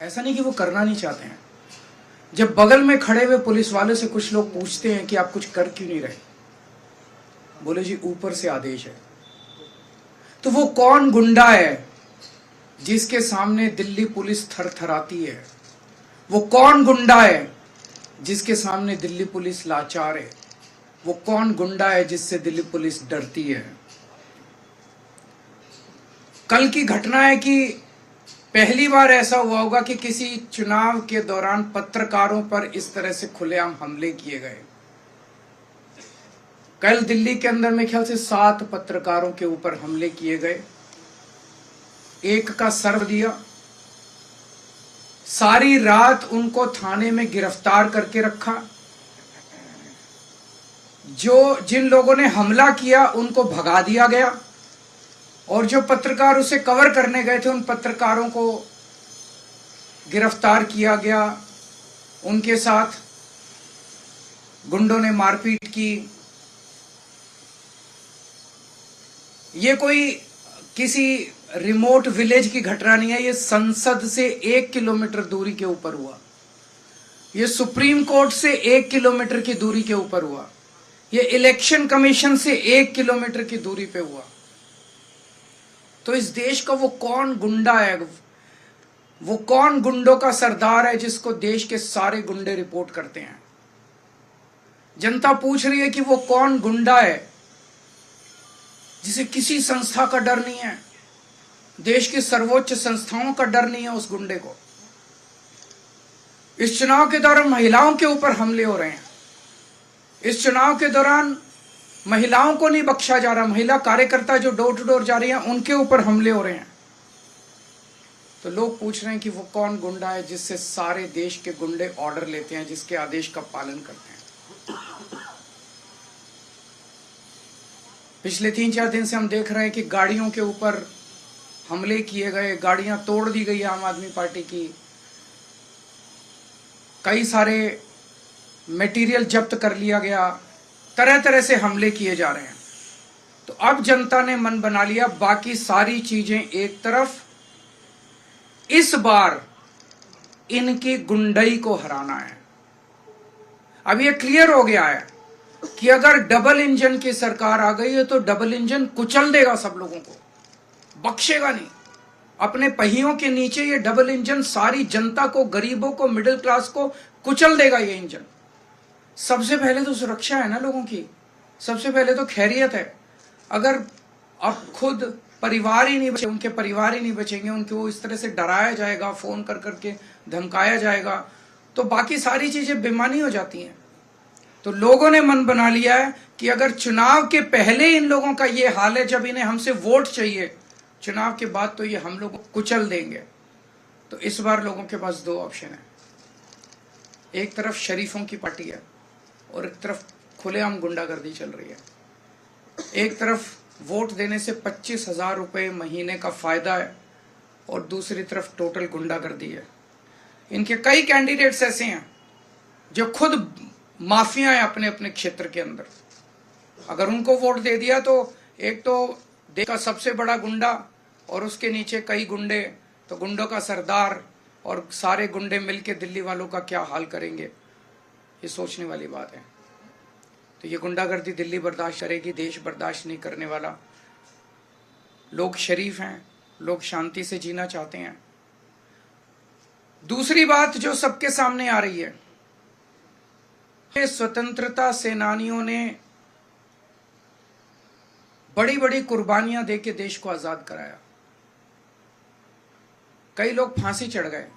ऐसा नहीं कि वो करना नहीं चाहते हैं। जब बगल में खड़े हुए पुलिस वाले से कुछ लोग पूछते हैं कि आप कुछ कर क्यों नहीं रहे, बोले जी ऊपर से आदेश है। तो वो कौन गुंडा है जिसके सामने दिल्ली पुलिस थरथराती है? वो कौन गुंडा है जिसके सामने दिल्ली पुलिस लाचार है? वो कौन गुंडा है जिससे दिल्ली पुलिस डरती है? कल की घटना है कि पहली बार ऐसा हुआ होगा कि किसी चुनाव के दौरान पत्रकारों पर इस तरह से खुलेआम हमले किए गए। कल दिल्ली के अंदर में ख्याल से 7 पत्रकारों के ऊपर हमले किए गए। एक का सर दिया, सारी रात उनको थाने में गिरफ्तार करके रखा। जिन लोगों ने हमला किया उनको भगा दिया गया और जो पत्रकार उसे कवर करने गए थे उन पत्रकारों को गिरफ्तार किया गया। उनके साथ गुंडों ने मारपीट की। ये कोई किसी रिमोट विलेज की घटना नहीं है, ये संसद से 1 किलोमीटर दूरी के ऊपर हुआ। ये सुप्रीम कोर्ट से 1 किलोमीटर की दूरी के ऊपर हुआ। ये इलेक्शन कमीशन से 1 किलोमीटर की दूरी पे हुआ। तो इस देश का वो कौन गुंडा है, वो कौन गुंडों का सरदार है जिसको देश के सारे गुंडे रिपोर्ट करते हैं? जनता पूछ रही है कि वो कौन गुंडा है जिसे किसी संस्था का डर नहीं है, देश की सर्वोच्च संस्थाओं का डर नहीं है उस गुंडे को। इस चुनाव के दौरान महिलाओं के ऊपर हमले हो रहे हैं। इस चुनाव के दौरान महिलाओं को नहीं बख्शा जा रहा। महिला कार्यकर्ता जो डोर टू डोर जा रही हैं उनके ऊपर हमले हो रहे हैं। तो लोग पूछ रहे हैं कि वो कौन गुंडा है जिससे सारे देश के गुंडे ऑर्डर लेते हैं, जिसके आदेश का पालन करते हैं। पिछले 3-4 दिन से हम देख रहे हैं कि गाड़ियों के ऊपर हमले किए गए, गाड़ियां तोड़ दी गई आम आदमी पार्टी की, कई सारे मटेरियल जब्त कर लिया गया, तरह तरह से हमले किए जा रहे हैं। तो अब जनता ने मन बना लिया, बाकी सारी चीजें एक तरफ, इस बार इनकी गुंडई को हराना है। अब ये क्लियर हो गया है कि अगर डबल इंजन की सरकार आ गई है तो डबल इंजन कुचल देगा सब लोगों को, बख्शेगा नहीं। अपने पहियों के नीचे ये डबल इंजन सारी जनता को, गरीबों को, मिडिल क्लास को कुचल देगा। ये इंजन सबसे पहले तो सुरक्षा है ना लोगों की, सबसे पहले तो खैरियत है। अगर अब खुद परिवार ही नहीं बचे, उनके परिवार ही नहीं बचेंगे, उनको इस तरह से डराया जाएगा, फोन कर करके धमकाया जाएगा, तो बाकी सारी चीजें बेमानी हो जाती हैं। तो लोगों ने मन बना लिया है कि अगर चुनाव के पहले इन लोगों का ये हाल है, जब इन्हें हमसे वोट चाहिए, चुनाव के बाद तो ये हम लोग कुचल देंगे। तो इस बार लोगों के पास 2 ऑप्शन है। एक तरफ शरीफों की पार्टी है और एक तरफ खुलेआम गुंडागर्दी चल रही है। एक तरफ वोट देने से 25,000 रुपये महीने का फायदा है और दूसरी तरफ टोटल गुंडागर्दी है। इनके कई कैंडिडेट्स ऐसे हैं जो खुद माफिया हैं अपने अपने क्षेत्र के अंदर। अगर उनको वोट दे दिया तो एक तो देश का सबसे बड़ा गुंडा और उसके नीचे कई गुंडे, तो गुंडों का सरदार, और सारे गुंडे मिलके दिल्ली वालों का क्या हाल करेंगे, ये सोचने वाली बात है। तो ये गुंडागर्दी दिल्ली बर्दाश्त करेगी, देश बर्दाश्त नहीं करने वाला। लोग शरीफ हैं, लोग शांति से जीना चाहते हैं। दूसरी बात जो सबके सामने आ रही है, स्वतंत्रता सेनानियों ने बड़ी बड़ी कुर्बानियां देके देश को आजाद कराया। कई लोग फांसी चढ़ गए।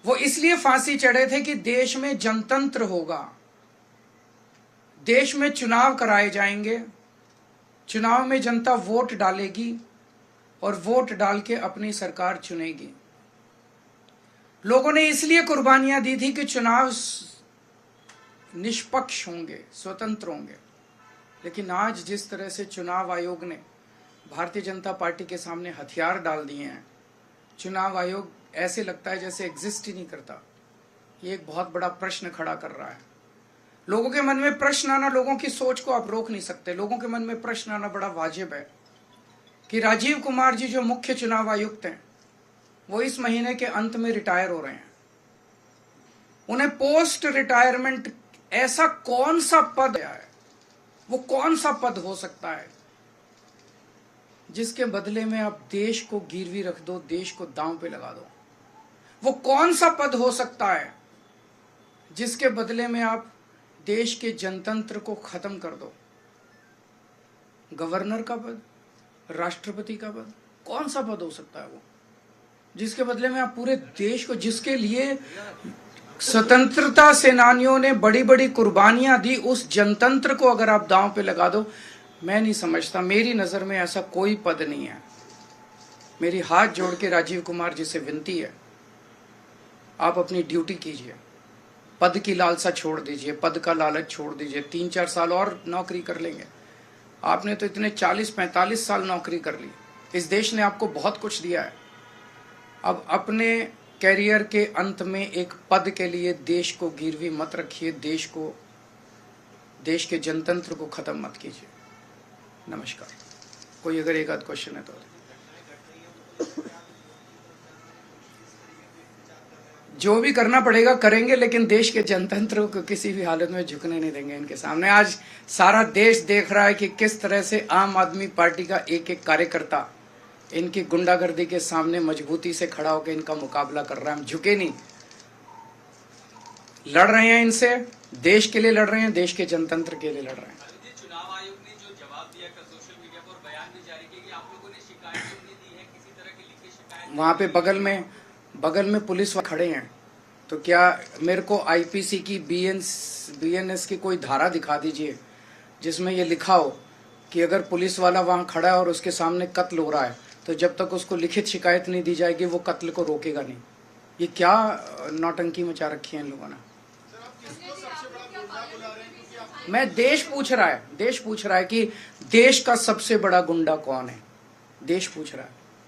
वो इसलिए फांसी चढ़े थे कि देश में जनतंत्र होगा, देश में चुनाव कराए जाएंगे, चुनाव में जनता वोट डालेगी और वोट डाल के अपनी सरकार चुनेगी। लोगों ने इसलिए कुर्बानियां दी थी कि चुनाव निष्पक्ष होंगे, स्वतंत्र होंगे। लेकिन आज जिस तरह से चुनाव आयोग ने भारतीय जनता पार्टी के सामने हथियार डाल दिए हैं, चुनाव आयोग ऐसे लगता है जैसे एग्जिस्ट ही नहीं करता। ये एक बहुत बड़ा प्रश्न खड़ा कर रहा है। लोगों के मन में प्रश्न आना, लोगों की सोच को आप रोक नहीं सकते, लोगों के मन में प्रश्न आना बड़ा वाजिब है कि राजीव कुमार जी जो मुख्य चुनाव आयुक्त हैं, वो इस महीने के अंत में रिटायर हो रहे हैं। उन्हें पोस्ट रिटायरमेंट ऐसा कौन सा पद है, वो कौन सा पद हो सकता है जिसके बदले में आप देश को गिरवी रख दो, देश को दांव पे लगा दो? वो कौन सा पद हो सकता है जिसके बदले में आप देश के जनतंत्र को खत्म कर दो? गवर्नर का पद, राष्ट्रपति का पद, कौन सा पद हो सकता है वो जिसके बदले में आप पूरे देश को, जिसके लिए स्वतंत्रता सेनानियों ने बड़ी बड़ी कुर्बानियां दी, उस जनतंत्र को अगर आप दांव पे लगा दो? मैं नहीं समझता, मेरी नजर में ऐसा कोई पद नहीं है। मेरी हाथ जोड़ के राजीव कुमार जी से विनती है, आप अपनी ड्यूटी कीजिए, पद की लालसा छोड़ दीजिए, पद का लालच छोड़ दीजिए। 3-4 साल और नौकरी कर लेंगे। आपने तो इतने 40-45 साल नौकरी कर ली, इस देश ने आपको बहुत कुछ दिया है। अब अपने कैरियर के अंत में एक पद के लिए देश को गिरवी मत रखिए, देश के जनतंत्र को खत्म मत कीजिए। नमस्कार। कोई अगर एक आध क्वेश्चन है तो। जो भी करना पड़ेगा करेंगे, लेकिन देश के जनतंत्र को किसी भी हालत में झुकने नहीं देंगे इनके सामने। आज सारा देश देख रहा है कि किस तरह से आम आदमी पार्टी का एक एक कार्यकर्ता इनकी गुंडागर्दी के सामने मजबूती से खड़ा होकर इनका मुकाबला कर रहा है। हम झुके नहीं, लड़ रहे हैं इनसे, देश के लिए लड़ रहे हैं, देश के जनतंत्र के लिए लड़ रहे हैं। चुनाव आयोग ने जो जवाब दिया कल सोशल मीडिया पर, बयान भी जारी किया कि आप लोगों ने शिकायत नहीं दी है, किसी तरह की लिखित शिकायत। वहां पे बगल में पुलिस खड़े हैं, तो क्या मेरे को आईपीसी की बीएनएस की कोई धारा दिखा दीजिए जिसमें ये लिखा हो कि अगर पुलिस वाला वहां खड़ा है और उसके सामने कत्ल हो रहा है तो जब तक उसको लिखित शिकायत नहीं दी जाएगी वो कत्ल को रोकेगा नहीं। ये क्या नौटंकी मचा रखी है इन लोगों ने? मैं देश पूछ रहा है कि देश का सबसे बड़ा गुंडा कौन है, देश पूछ रहा है।